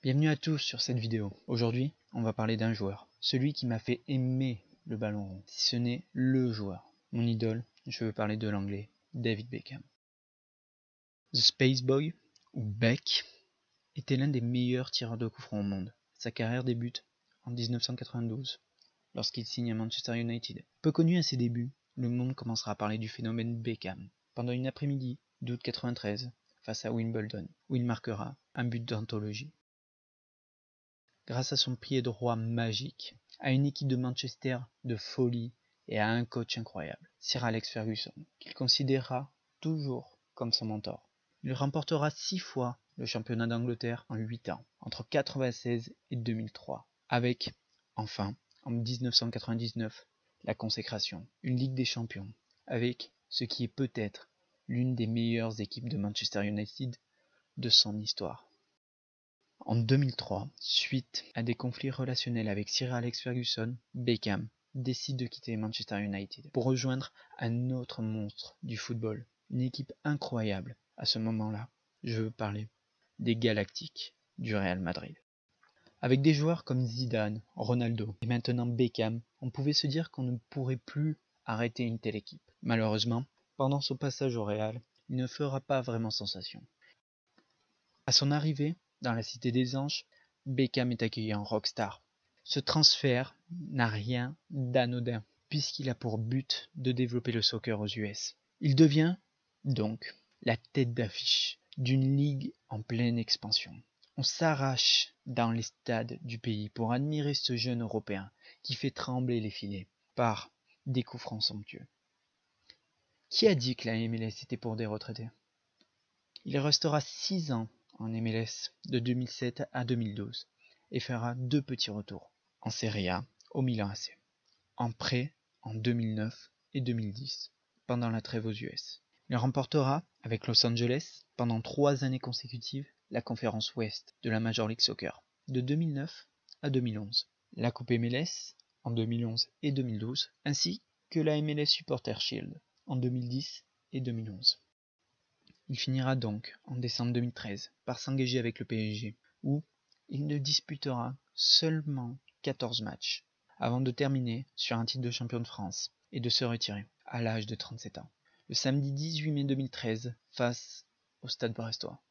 Bienvenue à tous sur cette vidéo. Aujourd'hui, on va parler d'un joueur, celui qui m'a fait aimer le ballon rond, si ce n'est le joueur. Mon idole, je veux parler de l'anglais David Beckham. The Space Boy, ou Beck, était l'un des meilleurs tireurs de coups francs au monde. Sa carrière débute en 1992, lorsqu'il signe à Manchester United. Peu connu à ses débuts, le monde commencera à parler du phénomène Beckham pendant une après-midi d'août 93 face à Wimbledon, où il marquera un but d'anthologie. Grâce à son pied droit magique, à une équipe de Manchester de folie et à un coach incroyable, Sir Alex Ferguson, qu'il considérera toujours comme son mentor. Il remportera 6 fois le championnat d'Angleterre en 8 ans, entre 1996 et 2003, avec, enfin, en 1999, la consécration, une Ligue des Champions, avec ce qui est peut-être l'une des meilleures équipes de Manchester United de son histoire. En 2003, suite à des conflits relationnels avec Sir Alex Ferguson, Beckham décide de quitter Manchester United pour rejoindre un autre monstre du football, une équipe incroyable à ce moment-là. Je veux parler des Galactiques du Real Madrid. Avec des joueurs comme Zidane, Ronaldo et maintenant Beckham, on pouvait se dire qu'on ne pourrait plus arrêter une telle équipe. Malheureusement, pendant son passage au Real, il ne fera pas vraiment sensation. À son arrivée, dans la Cité des Anges, Beckham est accueilli en rockstar. Ce transfert n'a rien d'anodin, puisqu'il a pour but de développer le soccer aux US. Il devient, donc, la tête d'affiche d'une ligue en pleine expansion. On s'arrache dans les stades du pays pour admirer ce jeune Européen qui fait trembler les filets par des coups francs somptueux. Qui a dit que la MLS était pour des retraités? Il restera 6 ans en MLS de 2007 à 2012 et fera 2 petits retours en Serie A au Milan AC, en prêt en 2009 et 2010 pendant la trêve aux US. Il remportera avec Los Angeles pendant 3 années consécutives la conférence Ouest de la Major League Soccer de 2009 à 2011, la Coupe MLS en 2011 et 2012 ainsi que la MLS Supporter Shield en 2010 et 2011. Il finira donc, en décembre 2013, par s'engager avec le PSG, où il ne disputera seulement 14 matchs, avant de terminer sur un titre de champion de France et de se retirer à l'âge de 37 ans, le samedi 18 mai 2013, face au Stade brestois.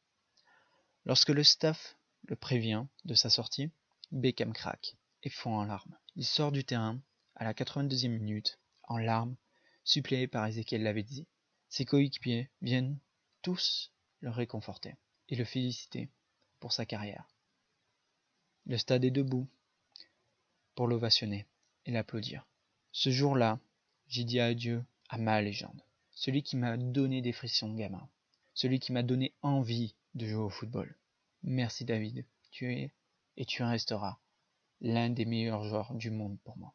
Lorsque le staff le prévient de sa sortie, Beckham craque et fond en larmes. Il sort du terrain à la 82e minute, en larmes, suppléé par Ezequiel Lavezzi. Ses coéquipiers viennent tous le réconforter et le féliciter pour sa carrière. Le stade est debout pour l'ovationner et l'applaudir. Ce jour-là, j'ai dit adieu à ma légende, celui qui m'a donné des frissons gamin, celui qui m'a donné envie de jouer au football. Merci David, tu es et tu resteras l'un des meilleurs joueurs du monde pour moi.